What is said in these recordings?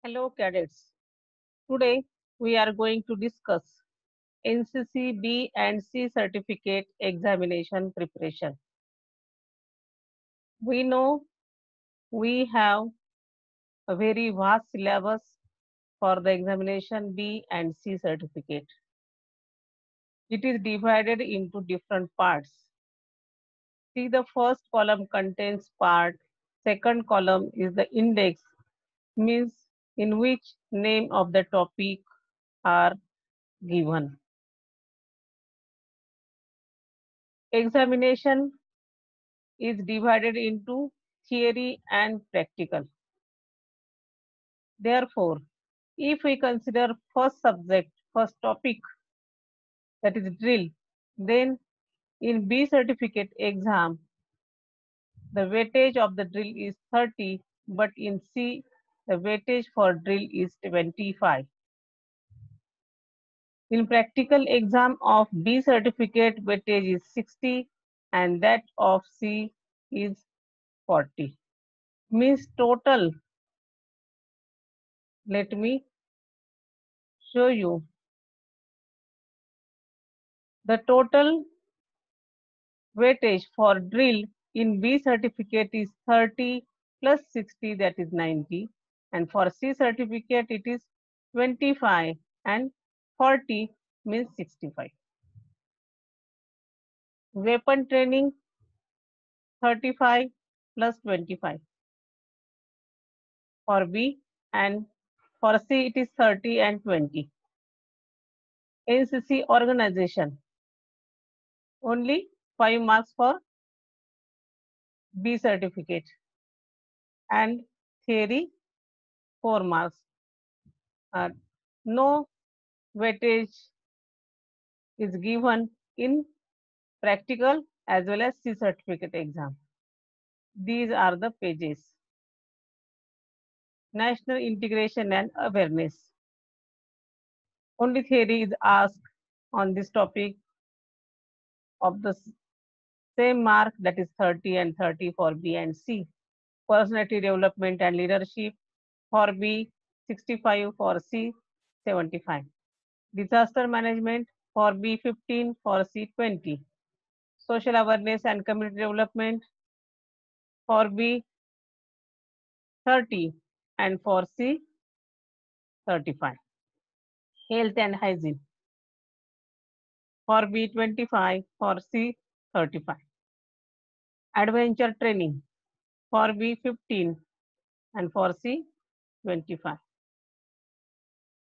Hello cadets. Today we are going to discuss NCC B and C certificate examination preparation. We know we have a very vast syllabus for the examination B and C certificate. It is divided into different parts. See, the first column contains part, second column is the index, means in which name of the topic are given. Examination is divided into theory and practical. Therefore, if we consider first subject, first topic, that is drill, then in B certificate exam, the weightage of the drill is 30, but in C, the weightage for drill is 25. In practical exam of B certificate, weightage is 60 and that of C is 40. Means total, let me show you. The total weightage for drill in B certificate is 30 plus 60, that is 90. And for C certificate, it is 25 and 40 means 65. Weapon training 35 plus 25 for B, and for C it is 30 and 20. NCC organization only 5 marks for B certificate and theory 4 marks. No weightage is given in practical as well as C certificate exam. These are the pages. National integration and awareness. Only theory is asked on this topic of the same mark, that is 30 and 30 for B and C. Personality development and leadership for B, 65 for C, 75. Disaster management for B, 15 for C, 20. Social awareness and community development for B, 30 and for C, 35. Health and hygiene for B, 25 for C, 35. Adventure training for B, 15 and for C, 25.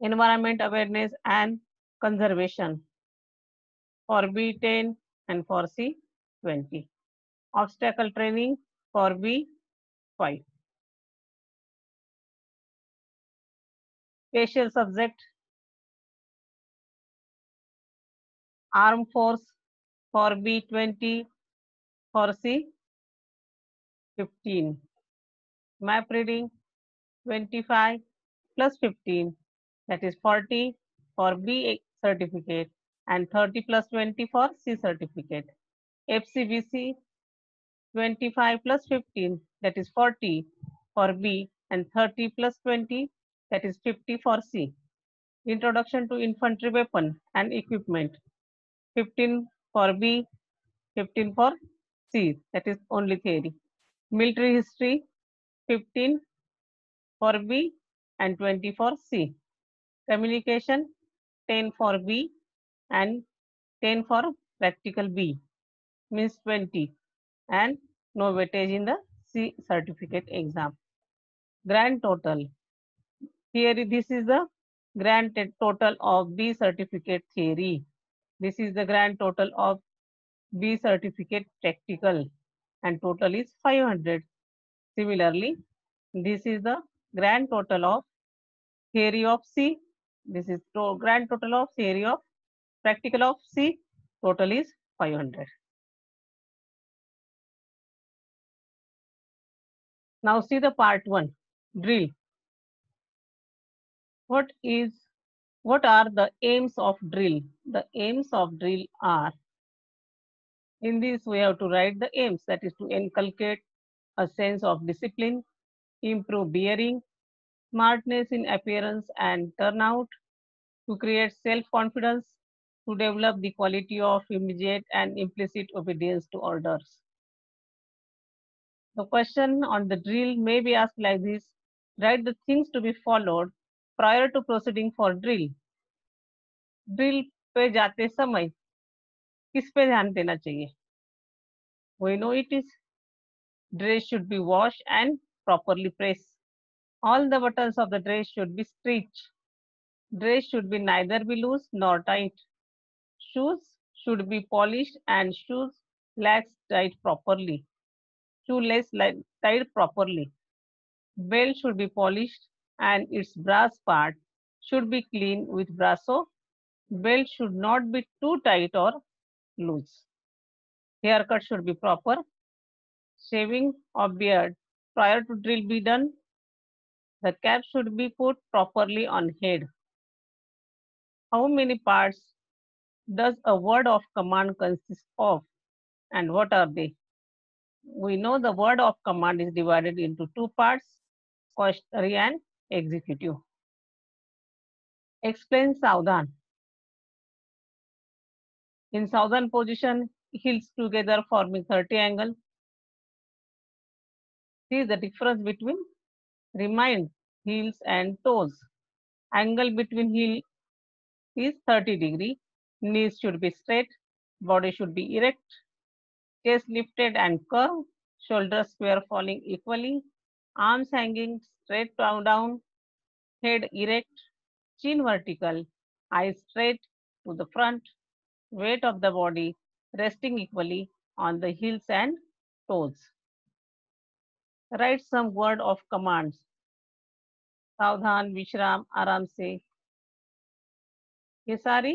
Environment awareness and conservation for B, 10 and for C, 20. Obstacle training for B, 5. Special subject armed force for B, 20 for C, 15. Map reading 25 plus 15, that is 40 for B certificate and 30 plus 20 for C certificate. FCBC 25 plus 15, that is 40 for B and 30 plus 20, that is 50 for C. Introduction to infantry weapon and equipment 15 for B, 15 for C, that is only theory. Military history 15 for B and 20 for C. Communication 10 for B and 10 for practical B, means 20, and no weightage in the C certificate exam. Grand total theory, this is the grand total of B certificate theory. This is the grand total of B certificate practical, and total is 500. Similarly, this is the grand total of theory of C. This is grand total of theory of practical of C. Total is 500. Now see the part 1, drill. What are the aims of drill? The aims of drill are, in this we have to write the aims, that is to inculcate a sense of discipline, improve bearing, smartness in appearance and turnout, to create self-confidence, to develop the quality of immediate and implicit obedience to orders. The question on the drill may be asked like this: write the things to be followed prior to proceeding for drill. Drill पे जाते समय किस पे ध्यान देना चाहिए? We know it is dress should be washed and properly pressed. All the buttons of the dress should be stitched. Dress should be neither be loose nor tight. Shoes should be polished and shoes lace tied properly. Shoelace tied properly. Belt should be polished and its brass part should be clean with brasso. Belt should not be too tight or loose. Haircut should be proper. Shaving of beard prior to drill be done. The cap should be put properly on head. How many parts does a word of command consist of, and what are they? We know the word of command is divided into two parts, cautionary and executive. Explain Saudhan. In Saudhan position, heels together forming 30 angle. See the difference between remind heels and toes. Angle between heel is 30 degree. Knees should be straight. Body should be erect. Chest lifted and curved. Shoulders square falling equally. Arms hanging straight down. Head erect. Chin vertical. Eyes straight to the front. Weight of the body resting equally on the heels and toes. Write some word of commands. सावधान, विश्राम, आराम से, ये सारी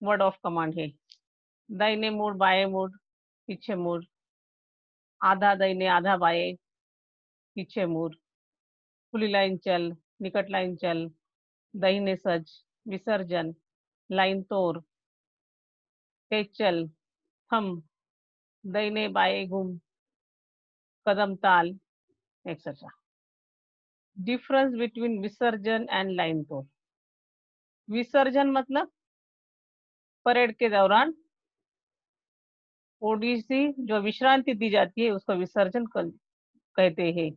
word of command है. दाहिने मुड़, बाएं मुड़, पीछे मुड़, आधा दाहिने आधा बाएं, पीछे मुड़, खुली लाइन चल, निकट लाइन चल, दाहिने सज, विसर्जन, लाइन तोड़, तेज चल, थम, दाहिने बाएं घूम, कदम ताल, एक्सेट्रा. डिफरेंस बिटवीन विसर्जन एंड लाइन तोड़. विसर्जन मतलब परेड के दौरान ओडीसी जो विश्रांति दी जाती है उसको विसर्जन कहते हैं.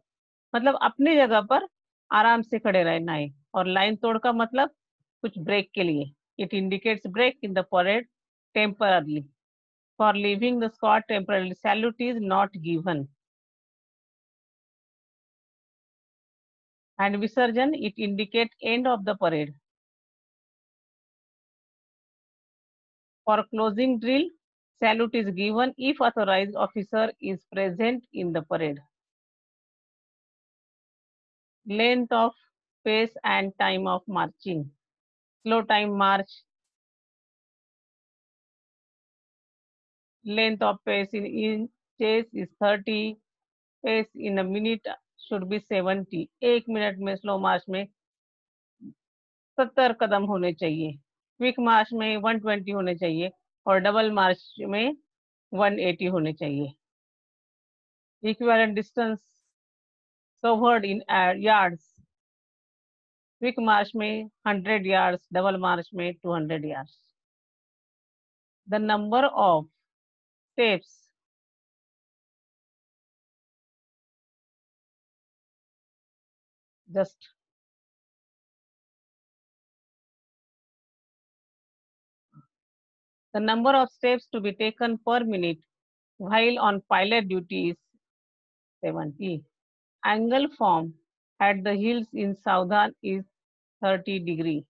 मतलब अपनी जगह पर आराम से खड़े रहना है. और लाइन तोड़ का मतलब कुछ ब्रेक के लिए. It indicates break in the parade temporarily. For leaving the squad temporarily salute is not given. And Visarjan, it indicates end of the parade. For closing drill, salute is given if authorized officer is present in the parade. Length of pace and time of marching. Slow time march. Length of pace in inches is 30. Pace in a minute should be 70. 1 minute में slow मार्च में 70 कदम होने चाहिए. Quick march में 120 होने चाहिए और double मार्च में 180 होने चाहिए. Equivalent distance covered in yards. Quick march में 100 yards, डबल मार्च में 200 yards. The number of steps just the number of steps to be taken per minute while on pilot duty is 70. Angle form at the heels in Saudhan is 30 degree.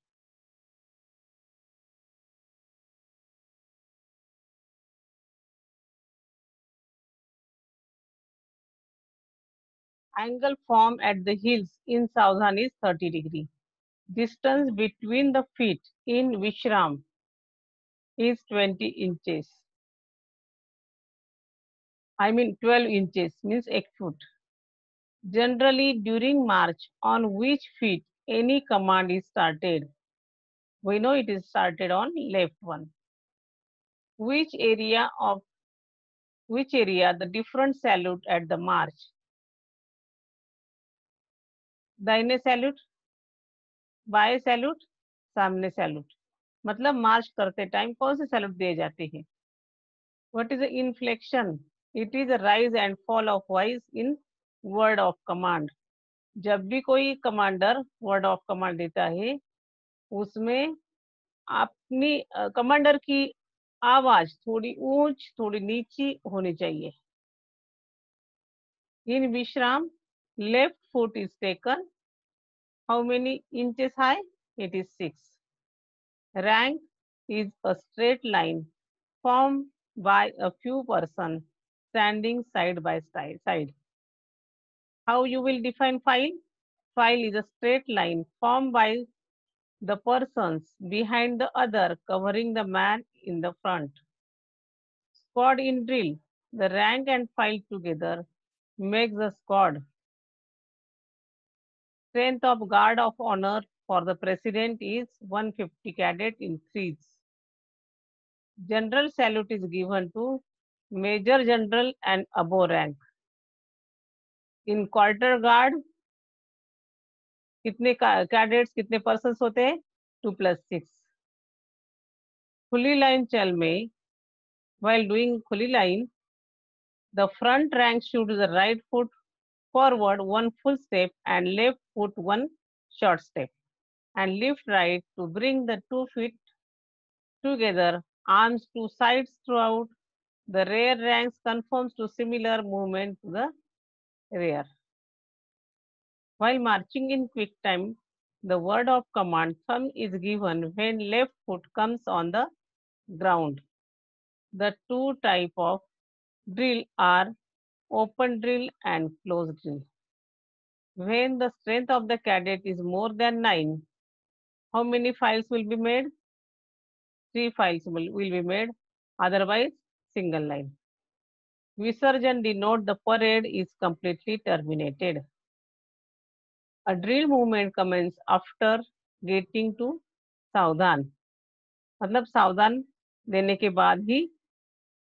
Angle form at the heels in Saudhan is 30 degree. Distance between the feet in Vishram is 20 inches. I mean 12 inches means 8 foot. Generally during march, on which feet any command is started? We know it is started on left one. Which area the different salute at the march? दाहिने salute, bye salute, सामने salute, मतलब मार्च करते time कौन से salute दिए जाते हैं? What is inflection? It is a rise and fall of voice in word of command. जब भी कोई कमांडर वर्ड ऑफ कमांड देता है, उसमें अपनी कमांडर की आवाज थोड़ी ऊंच थोड़ी नीची होनी चाहिए। इन विश्राम, left foot is taken how many inches high? It is 6. Rank is a straight line formed by a few persons standing side by side. How you will define file? File is a straight line formed by the persons behind the other covering the man in the front. Squad in drill. The rank and file together makes the squad. Strength of guard of honor for the president is 150 cadet in threes. General salute is given to Major General and above rank. In quarter guard, कितने cadets कितने person होते हैं? 2+6. खुली line चल में, while doing खुली line, the front rank should the right foot forward 1 full step and left foot 1 short step, and lift right to bring the 2 feet together, arms to sides throughout. The rear ranks conforms to similar movement to the rear. While marching in quick time, the word of command thumb is given when left foot comes on the ground. The two type of drill are open drill and closed drill. When the strength of the cadet is more than 9, how many files will be made? 3 files will be made, otherwise single line. Visarjan denote the parade is completely terminated. A drill movement commences after getting to सावधान, मतलब सावधान देने के बाद ही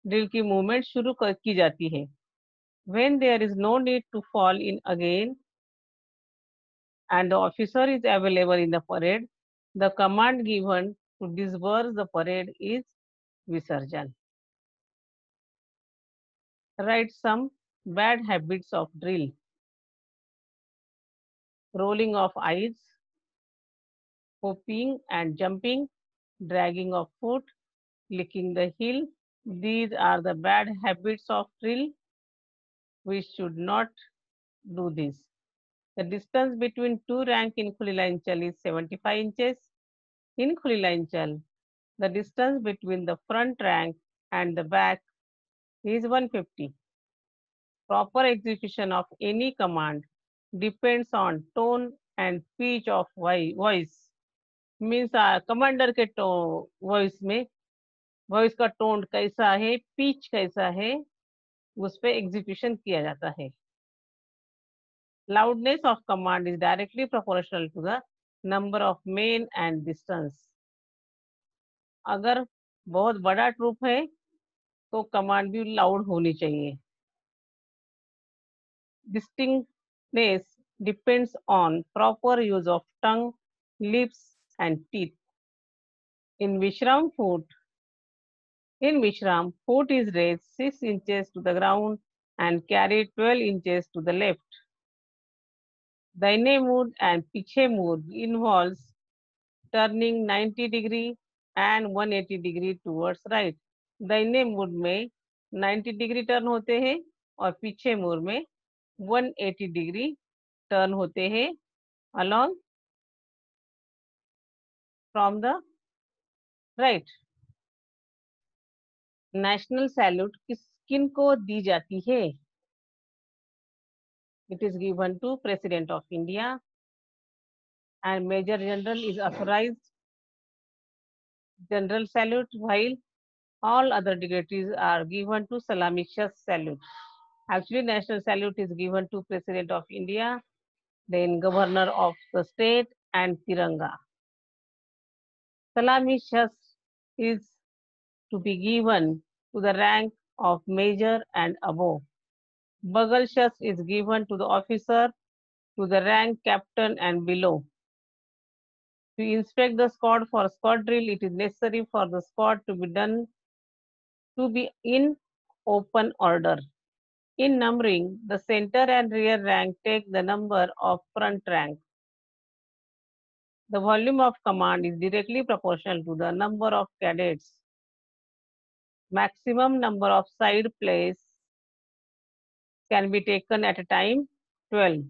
drill की movement शुरू की जाती है. When there is no need to fall in again and the officer is available in the parade, the command given to disperse the parade is Visarjan. Write some bad habits of drill. Rolling of eyes, hopping and jumping, dragging of foot, licking the heel. These are the bad habits of drill. We should not do this. The distance between two rank in Khulilanchal is 75 inches. In Khulilanchal, the distance between the front rank and the back is 150. Proper execution of any command depends on tone and pitch of voice. Means commander के voice में voice का tone कैसा है, pitch कैसा है, उस पर execution किया जाता है. Loudness of command is directly proportional to the number of men and distance. अगर बहुत बड़ा ट्रूप है तो कमांड भी लाउड होनी चाहिए. Distinctness depends on proper use of tongue, lips and teeth. In Vishram foot, foot is raised 6 inches to the ground and carried 12 inches to the left. दाहिने mood and पीछे mood involves turning 90 degree and 180 degree towards right. दाहिने mood में 90 degree turn होते हैं और पीछे mood में 180 degree turn होते हैं along from the right. National salute किन को दी जाती है? It is given to President of India and Major General is authorized general salute, while all other dignitaries are given to Salami salute. Actually, national salute is given to President of India, then Governor of the state and Tiranga. Salami is to be given to the rank of Major and above. Bagal is given to the officer to the rank Captain and below. To inspect the squad for squad drill, it is necessary for the squad to be in open order. In numbering, the center and rear rank take the number of front rank. The volume of command is directly proportional to the number of cadets. Maximum number of side plays can be taken at a time 12.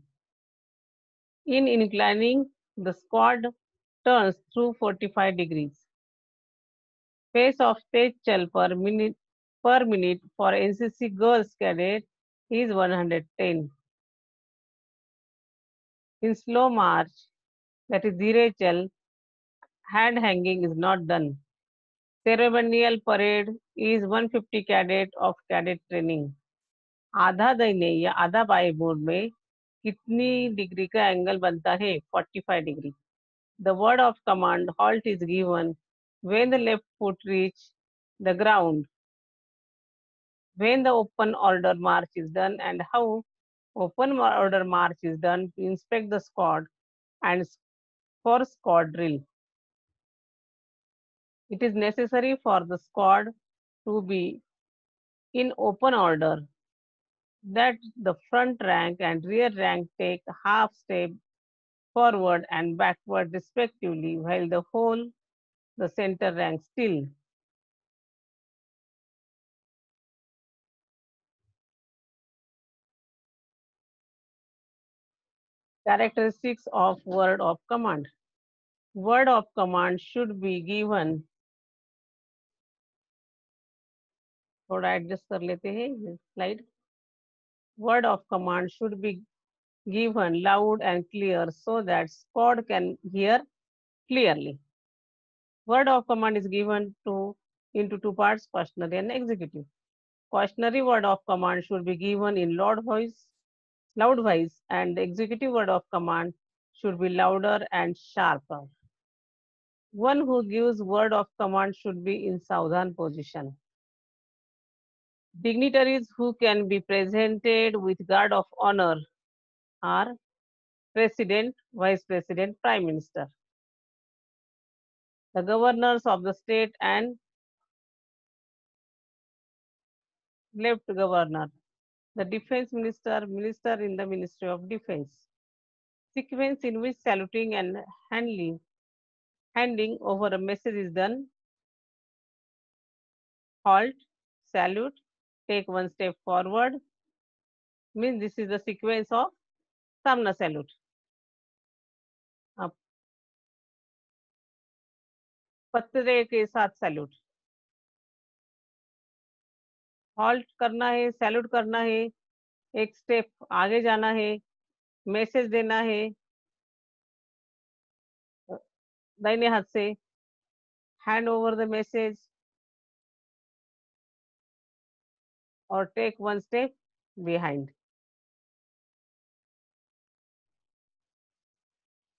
In inclining, the squad turns through 45 degrees. Pace of stage chal per minute for NCC girls cadet is 110. In slow march, that is dhire chal, hand hanging is not done. Ceremonial parade is 150 cadet of cadet training. आधा दाहिने या आधा बाएं board में कितनी degree का angle बनता है? 45 degree. The word of command halt is given when the left foot reach the ground, when the open order march is done, and how open order march is done to inspect the squad and for squad drill. It is necessary for the squad to be in open order, that the front rank and rear rank take half step forward and backward respectively, while the center rank still. Characteristics of word of command. Word of command should be given. थोड़ा adjust कर लेते हैं ये slide. Word of command should be given loud and clear so that squad can hear clearly. Word of command is given into two parts, cautionary and executive. Cautionary word of command should be given in loud voice, and the executive word of command should be louder and sharper. One who gives word of command should be in Saudhan position. Dignitaries who can be presented with guard of honor are President, Vice President, Prime Minister, the governors of the state and left governor, the defense minister, minister in the Ministry of Defense. Sequence in which saluting and handing over a message is done. Halt, salute, take one step forward. Means this is the sequence of Samna salute. पत्रे के साथ salute. Halt करना है, salute करना है, एक step आगे जाना है, मैसेज देना है दाहिने हाथ से, हैंड ओवर द मैसेज और टेक वन स्टेप बिहाइंड.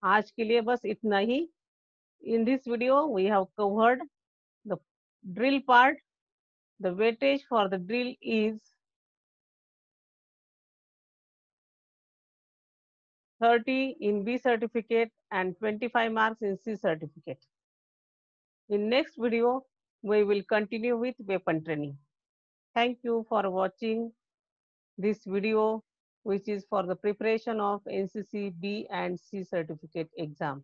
आज के लिए बस इतना ही. In this video, we have covered the drill part. The weightage for the drill is 30 in B certificate and 25 marks in C certificate. In next video, we will continue with weapon training. Thank you for watching this video, which is for the preparation of NCC B and C certificate exam.